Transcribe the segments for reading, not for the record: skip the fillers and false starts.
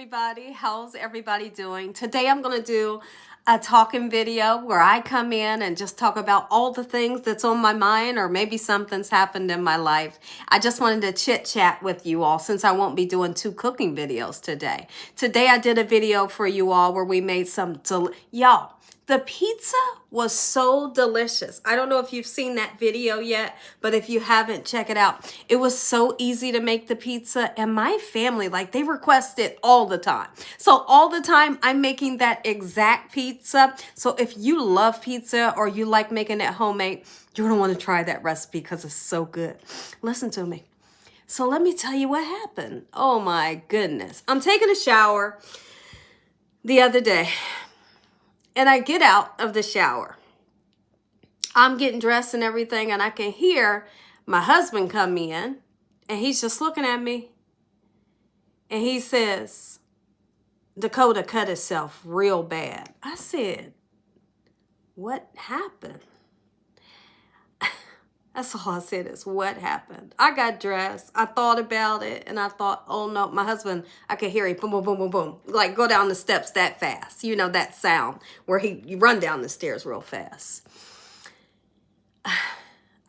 everybody. How's everybody doing? Today I'm going to do a talking video where I come in and just talk about all the things that's on my mind, or maybe something's happened in my life. I just wanted to chit chat with you all since I won't be doing 2 cooking videos today. Today I did a video for you all where we made some, y'all, the pizza was so delicious. I don't know if you've seen that video yet, but if you haven't, check it out. It was so easy to make the pizza, and my family, like, they request it all the time. So all the time, I'm making that exact pizza. So if you love pizza or you like making it homemade, you're gonna want to try that recipe because it's so good. Listen to me. So let me tell you what happened. Oh my goodness. I'm taking a shower the other day. And I get out of the shower. I'm getting dressed and everything, and I can hear my husband come in, and he's just looking at me. And he says, Dakota cut herself real bad. I said, what happened? That's all I said is, what happened? I got dressed. I thought about it, and I thought, oh no, my husband, I could hear him boom, boom, boom, boom, boom. Like go down the steps that fast. You know, that sound where you run down the stairs real fast.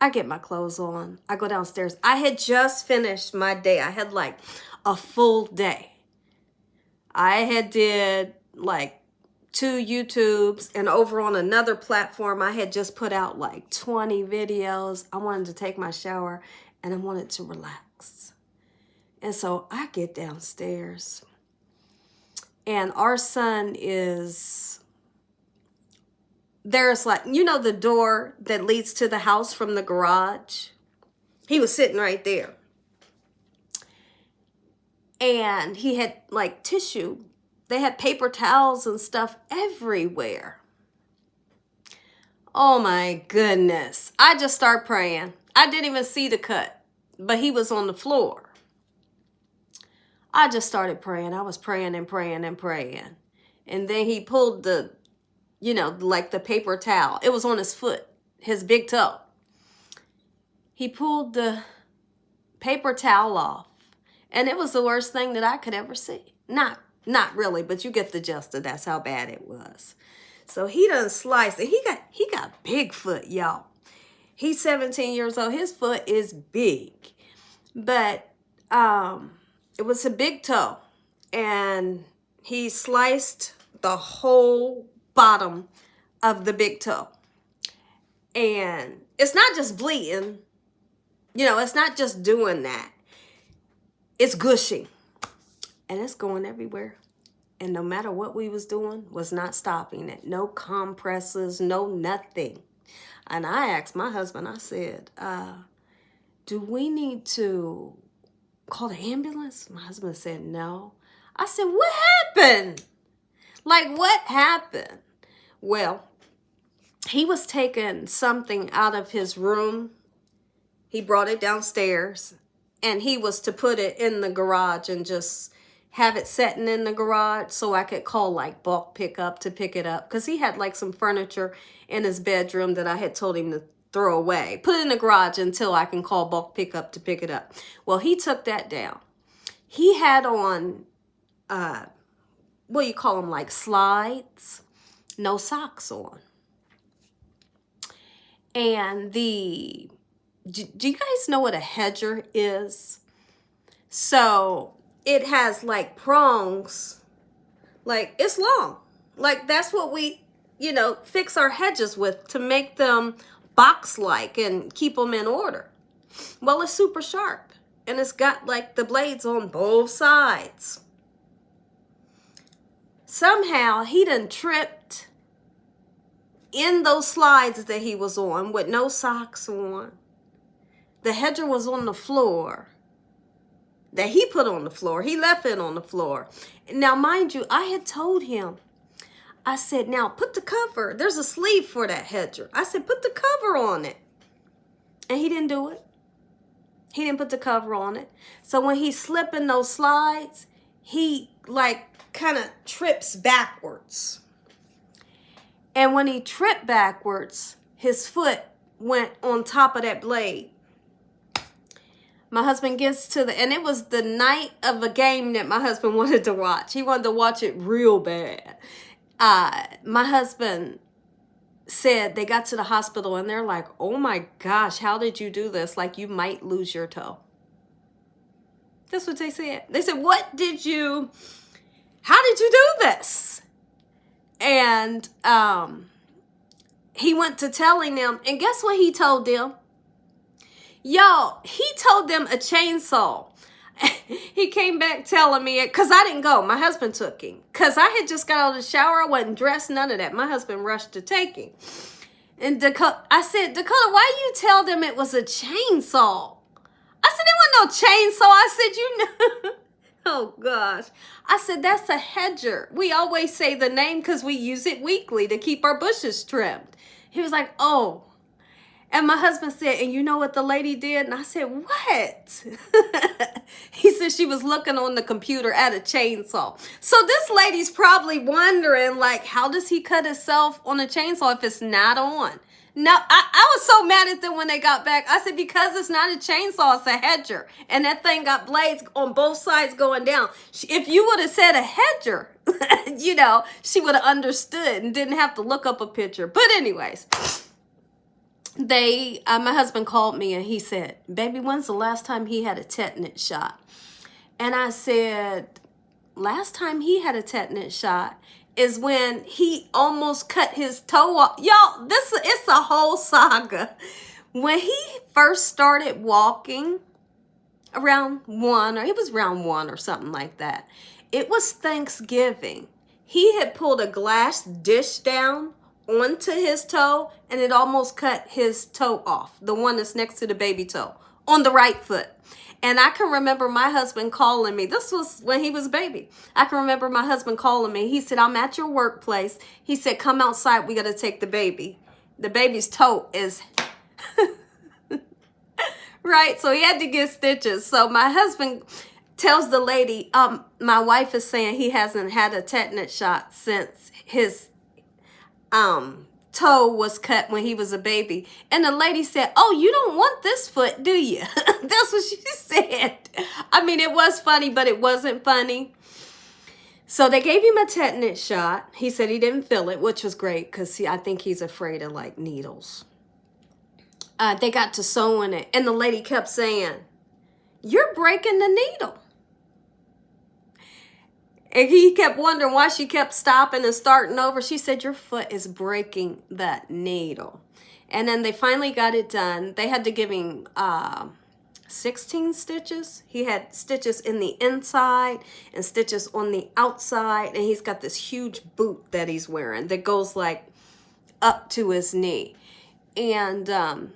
I get my clothes on. I go downstairs. I had just finished my day. I had like a full day. I had did like 2 YouTubes, and over on another platform, I had just put out like 20 videos. I wanted to take my shower and I wanted to relax. And so I get downstairs, and our son there's like, you know, the door that leads to the house from the garage. He was sitting right there. And he had like tissue. They had paper towels and stuff everywhere. Oh my goodness. I just started praying. I didn't even see the cut, but he was on the floor. I just started praying. I was praying and praying and praying. And then he pulled the, you know, like the paper towel. It was on his foot, his big toe. He pulled the paper towel off, and it was the worst thing that I could ever see. Not really, but you get the gist of that's how bad it was. So he done sliced it. He got big foot, y'all. He's 17 years old. His foot is big. But it was a big toe. And he sliced the whole bottom of the big toe. And it's not just bleeding. You know, it's not just doing that. It's gushing. And it's going everywhere. And no matter what we was doing, was not stopping it. No compresses, no nothing. And I asked my husband, I said, do we need to call the ambulance? My husband said, no. I said, what happened? Like, what happened? Well, he was taking something out of his room. He brought it downstairs, and he was to put it in the garage and just have it sitting in the garage so I could call like bulk pickup to pick it up. Because he had like some furniture in his bedroom that I had told him to throw away. Put it in the garage until I can call bulk pickup to pick it up. Well, he took that down. He had on, what do you call them, like slides? No socks on. And do you guys know what a hedger is? So it has like prongs, like it's long. Like that's what we, you know, fix our hedges with to make them box-like and keep them in order. Well, it's super sharp, and it's got like the blades on both sides. Somehow he done tripped in those slides that he was on with no socks on. The hedger was on the floor. That he put on the floor. He left it on the floor. Now, mind you, I had told him, I said, now put the cover. There's a sleeve for that hedger. I said, put the cover on it. And he didn't do it. He didn't put the cover on it. So when he's slipping those slides, he like kind of trips backwards. And when he tripped backwards, his foot went on top of that blade. My husband gets to and it was the night of a game that my husband wanted to watch. He wanted to watch it real bad. My husband said they got to the hospital and they're like, oh my gosh, how did you do this? Like, you might lose your toe. That's what they said. They said, how did you do this? And he went to telling them, and guess what he told them? Y'all, he told them a chainsaw. He came back telling me it, because I didn't go. My husband took him. Because I had just got out of the shower. I wasn't dressed, none of that. My husband rushed to take him. And I said, Dakota, why you tell them it was a chainsaw? I said, there wasn't no chainsaw. I said, you know. Oh, gosh. I said, that's a hedger. We always say the name because we use it weekly to keep our bushes trimmed. He was like, oh. And my husband said, and you know what the lady did? And I said, what? He said she was looking on the computer at a chainsaw. So this lady's probably wondering, like, how does he cut himself on a chainsaw if it's not on? No, I was so mad at them when they got back. I said, because it's not a chainsaw, it's a hedger. And that thing got blades on both sides going down. If you would have said a hedger, you know, she would have understood and didn't have to look up a picture. But anyways, my husband called me and he said, baby, when's the last time he had a tetanus shot? And I said, last time he had a tetanus shot is when he almost cut his toe off. Y'all, it's a whole saga. When he first started walking around 1, or it was around 1 or something like that, it was Thanksgiving. He had pulled a glass dish down onto his toe and it almost cut his toe off, the one that's next to the baby toe, on the right foot. And I can remember my husband calling me. This was when he was a baby. I can remember my husband calling me. He said, I'm at your workplace. He said, come outside. We got to take the baby. The baby's toe is... Right? So he had to get stitches. So my husband tells the lady, my wife is saying he hasn't had a tetanus shot since his toe was cut when he was a baby. And the lady said, oh, you don't want this foot, do you? That's what she said. I mean, it was funny, but it wasn't funny. So they gave him a tetanus shot. He said he didn't feel it, which was great because I think he's afraid of like needles. They got to sewing it and the lady kept saying, you're breaking the needle. And he kept wondering why she kept stopping and starting over. She said, your foot is breaking that needle. And then they finally got it done. They had to give him 16 stitches. He had stitches in the inside and stitches on the outside. And he's got this huge boot that he's wearing that goes like up to his knee. And I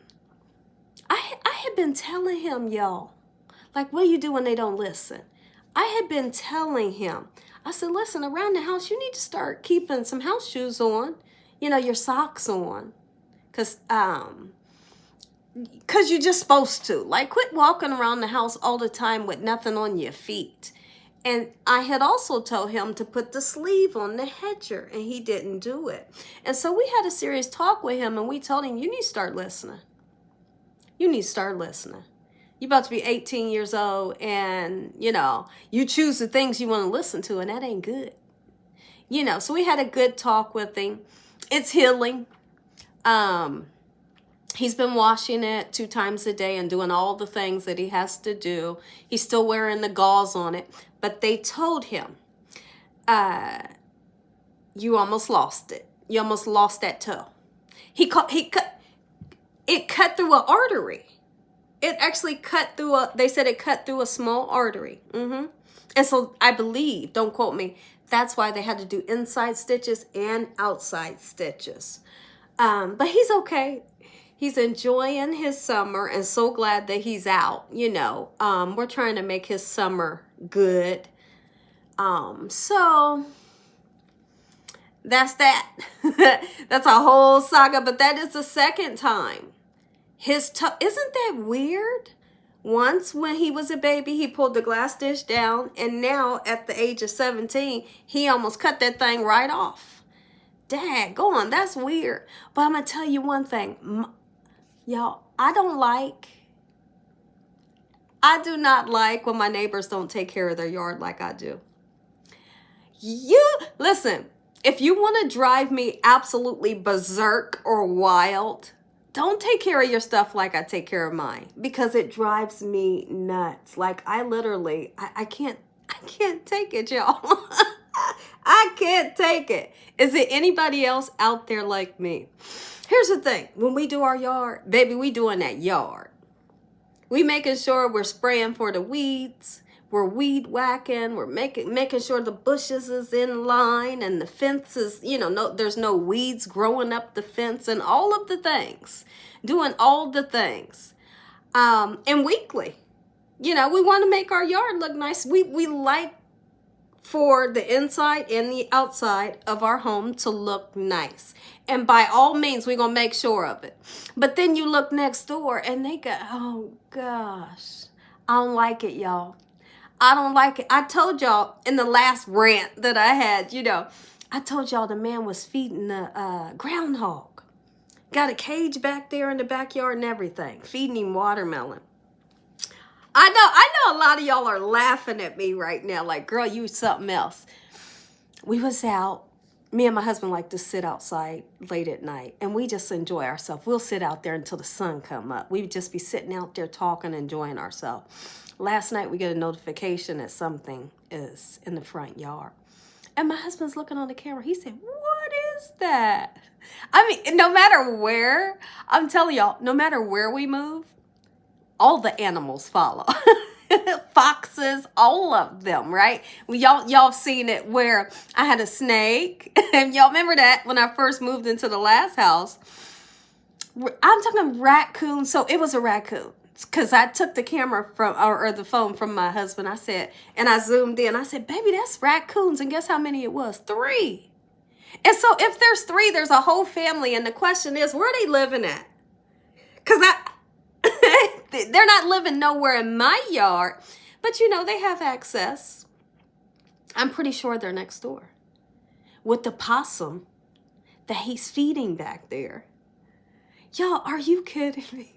had been telling him, y'all, like, what do you do when they don't listen? I had been telling him, I said, listen, around the house, you need to start keeping some house shoes on, you know, your socks on, because you're just supposed to. Like, quit walking around the house all the time with nothing on your feet. And I had also told him to put the sleeve on the hedger, and he didn't do it. And so we had a serious talk with him, and we told him, you need to start listening. You need to start listening. You're about to be 18 years old and, you know, you choose the things you want to listen to and that ain't good. You know, so we had a good talk with him. It's healing. He's been washing it 2 times a day and doing all the things that he has to do. He's still wearing the gauze on it. But they told him, you almost lost it. You almost lost that toe. It cut through an artery. It actually cut through they said it cut through a small artery. And so I believe, don't quote me, that's why they had to do inside stitches and outside stitches. But he's okay. He's enjoying his summer and so glad that he's out, you know. We're trying to make his summer good. So that's that. That's a whole saga, but that is the second time. His toe, isn't that weird? Once when he was a baby, he pulled the glass dish down, and now at the age of 17, he almost cut that thing right off. Daggone, that's weird. But I'm going to tell you one thing. Y'all, I don't like I do not like when my neighbors don't take care of their yard like I do. You, listen, if you want to drive me absolutely berserk or wild, don't take care of your stuff like I take care of mine, because it drives me nuts. Like I literally, I can't take it, y'all. I can't take it. Is it anybody else out there like me? Here's the thing. When we do our yard, baby, we doing that yard. We making sure we're spraying for the weeds. We're weed whacking. We're making sure the bushes is in line and the fence is, there's no weeds growing up the fence and all of the things. Doing all the things. And weekly. We want to make our yard look nice. We like for the inside and the outside of our home to look nice. And by all means, we're going to make sure of it. But then you look next door and they go, oh gosh, I don't like it, y'all. I don't like it. I told y'all in the last rant that I had, I told y'all the man was feeding the groundhog. Got a cage back there in the backyard and everything, feeding him watermelon. I know a lot of y'all are laughing at me right now, like, girl, you something else. We was out. Me and my husband like to sit outside late at night, and we just enjoy ourselves. We'll sit out there until the sun come up. We'd just be sitting out there talking, enjoying ourselves. Last night, we get a notification that something is in the front yard. And my husband's looking on the camera. He said, what is that? I mean, no matter where, I'm telling y'all, no matter where we move, all the animals follow. Foxes, all of them, right? Well, y'all seen it where I had a snake. And y'all remember that when I first moved into the last house. I'm talking raccoons. So it was a raccoon. Because I took the camera or the phone from my husband. I said, and I zoomed in. I said, baby, that's raccoons. And guess how many it was? 3. And so if there's 3, there's a whole family. And the question is, where are they living at? Because they're not living nowhere in my yard. But, they have access. I'm pretty sure they're next door. With the possum that he's feeding back there. Y'all, are you kidding me?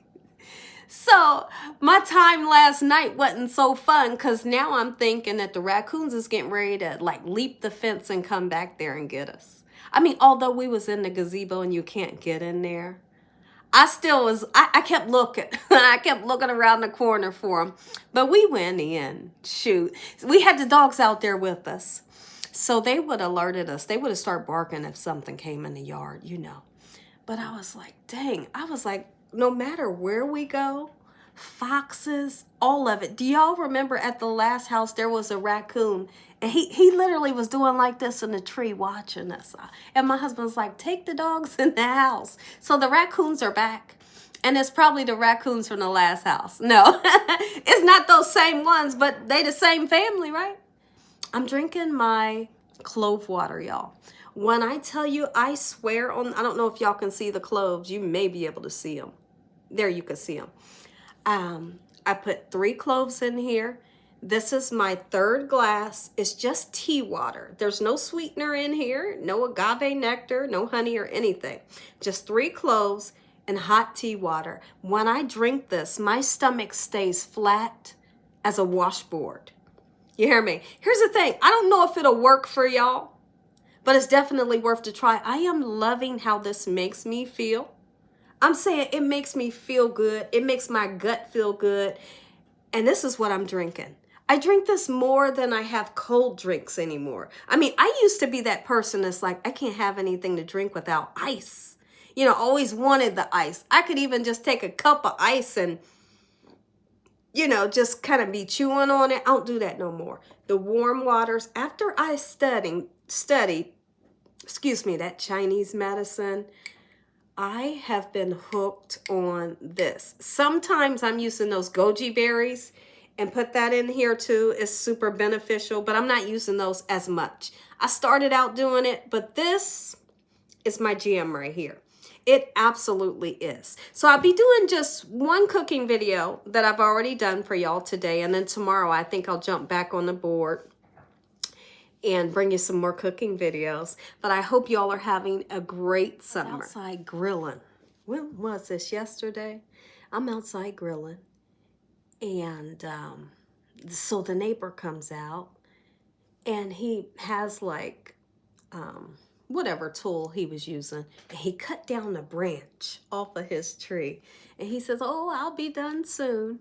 So my time last night wasn't so fun, because now I'm thinking that the raccoons is getting ready to leap the fence and come back there and get us. I mean, although we was in the gazebo and you can't get in there, I still was, I kept looking. I kept looking around the corner for them. But we went in. Shoot. We had the dogs out there with us. So they would have alerted us. They would have started barking if something came in the yard, But I was like, dang. I was like, no matter where we go, foxes, all of it. Do y'all remember at the last house there was a raccoon? And he literally was doing like this in the tree watching us. And my husband's like, take the dogs in the house. So the raccoons are back. And it's probably the raccoons from the last house. No, it's not those same ones, but they the same family, right? I'm drinking my clove water, y'all. When I tell you, I swear on, I don't know if y'all can see the cloves. You may be able to see them. There, you can see them. I put 3 cloves in here. This is my 3rd glass. It's just tea water. There's no sweetener in here, no agave nectar, no honey or anything. Just 3 cloves and hot tea water. When I drink this, my stomach stays flat as a washboard. You hear me? Here's the thing. I don't know if it'll work for y'all, but it's definitely worth to try. I am loving how this makes me feel. I'm saying it makes me feel good. It makes my gut feel good. And this is what I'm drinking. I drink this more than I have cold drinks anymore. I mean, I used to be that person that's like, I can't have anything to drink without ice. Always wanted the ice. I could even just take a cup of ice and, just kind of be chewing on it. I don't do that no more. The warm waters, after I studied, that Chinese medicine, I have been hooked on this. Sometimes I'm using those goji berries and put that in here too. It's super beneficial, but I'm not using those as much. I started out doing it, but this is my jam right here. It absolutely is. So I'll be doing just one cooking video that I've already done for y'all today. And then tomorrow I think I'll jump back on the board and bring you some more cooking videos. But I hope y'all are having a great summer. Outside grilling. When was this? Yesterday? I'm outside grilling. And so the neighbor comes out, and he has like whatever tool he was using, and he cut down a branch off of his tree. And he says, "Oh, I'll be done soon."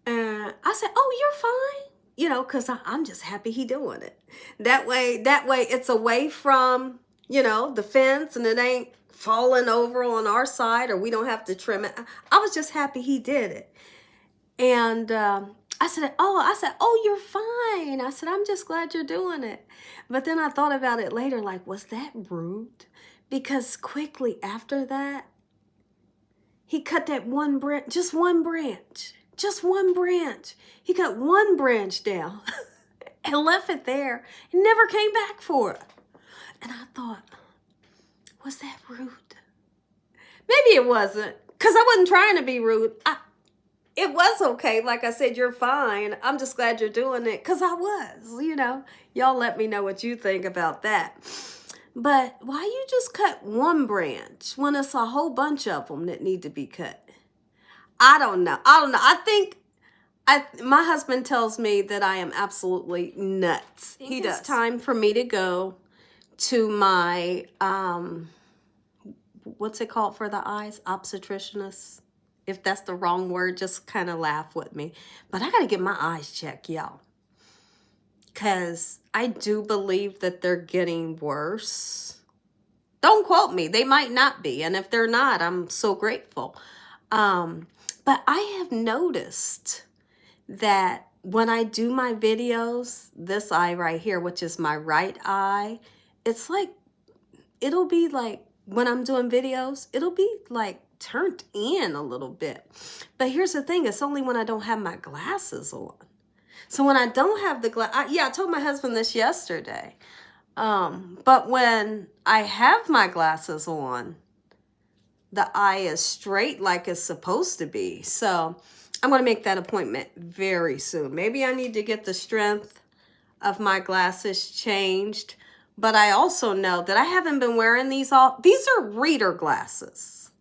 And I said, "Oh, you're fine." You know, because I'm just happy he doing it. That way it's away from, you know, the fence, and it ain't falling over on our side, or we don't have to trim it. I was just happy he did it. And I said, "Oh, you're fine." I said, "I'm just glad you're doing it." But then I thought about it later, like, was that rude? Because quickly after that, he cut that one branch, just one branch. He cut one branch down and left it there and never came back for it. And I thought, was that rude? Maybe it wasn't, because I wasn't trying to be rude. It was okay. Like I said, you're fine. I'm just glad you're doing it, because I was, you know. Y'all let me know what you think about that. But why you just cut one branch when it's a whole bunch of them that need to be cut? I don't know. I think my husband tells me that I am absolutely nuts. He does. It's time for me to go to my, what's it called for the eyes? Obstetricianist. If that's the wrong word, just kind of laugh with me. But I got to get my eyes checked, y'all. Because I do believe that they're getting worse. Don't quote me. They might not be. And if they're not, I'm so grateful. But I have noticed that when I do my videos, this eye right here, which is my right eye, it's like, it'll be like, when I'm doing videos, it'll be like turned in a little bit. But here's the thing, it's only when I don't have my glasses on. So when I don't have the I told my husband this yesterday. But when I have my glasses on, the eye is straight like it's supposed to be. So I'm going to make that appointment very soon. Maybe I need to get the strength of my glasses changed. But I also know that I haven't been wearing these all. These are reader glasses.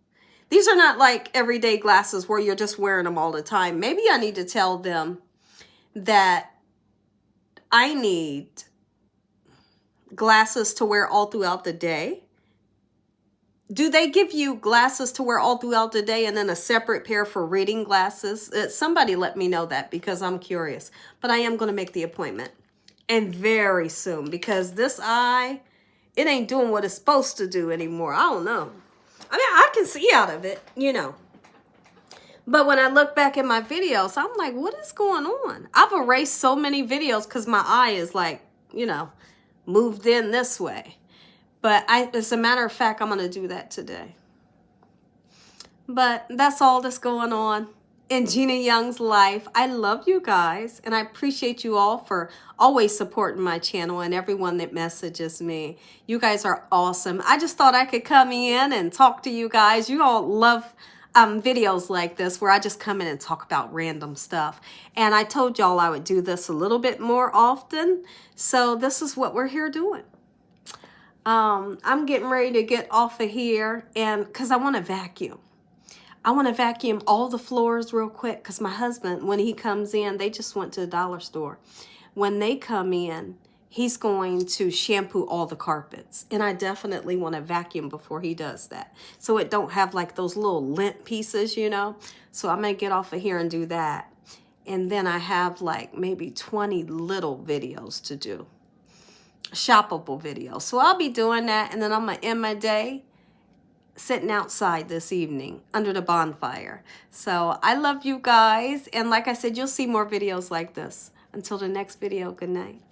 These are not like everyday glasses where you're just wearing them all the time. Maybe I need to tell them that I need glasses to wear all throughout the day. Do they give you glasses to wear all throughout the day and then a separate pair for reading glasses? Somebody let me know that, because I'm curious. But I am going to make the appointment. And very soon, because this eye, it ain't doing what it's supposed to do anymore. I don't know. I mean, I can see out of it, you know. But when I look back at my videos, I'm like, what is going on? I've erased so many videos because my eye is like, you know, moved in this way. But as a matter of fact, I'm going to do that today. But that's all that's going on in Gina Young's life. I love you guys, and I appreciate you all for always supporting my channel and everyone that messages me. You guys are awesome. I just thought I could come in and talk to you guys. You all love videos like this where I just come in and talk about random stuff. And I told y'all I would do this a little bit more often. So this is what we're here doing. I'm getting ready to get off of here, and because I want to vacuum. I want to vacuum all the floors real quick, because my husband, when he comes in, they just went to the dollar store. When they come in, he's going to shampoo all the carpets. And I definitely want to vacuum before he does that, so it don't have like those little lint pieces, you know. So I'm going to get off of here and do that. And then I have like maybe 20 little videos to do. Shoppable videos. So I'll be doing that, and then I'm going to end my day sitting outside this evening under the bonfire. So I love you guys, and like I said, you'll see more videos like this. Until the next video, good night.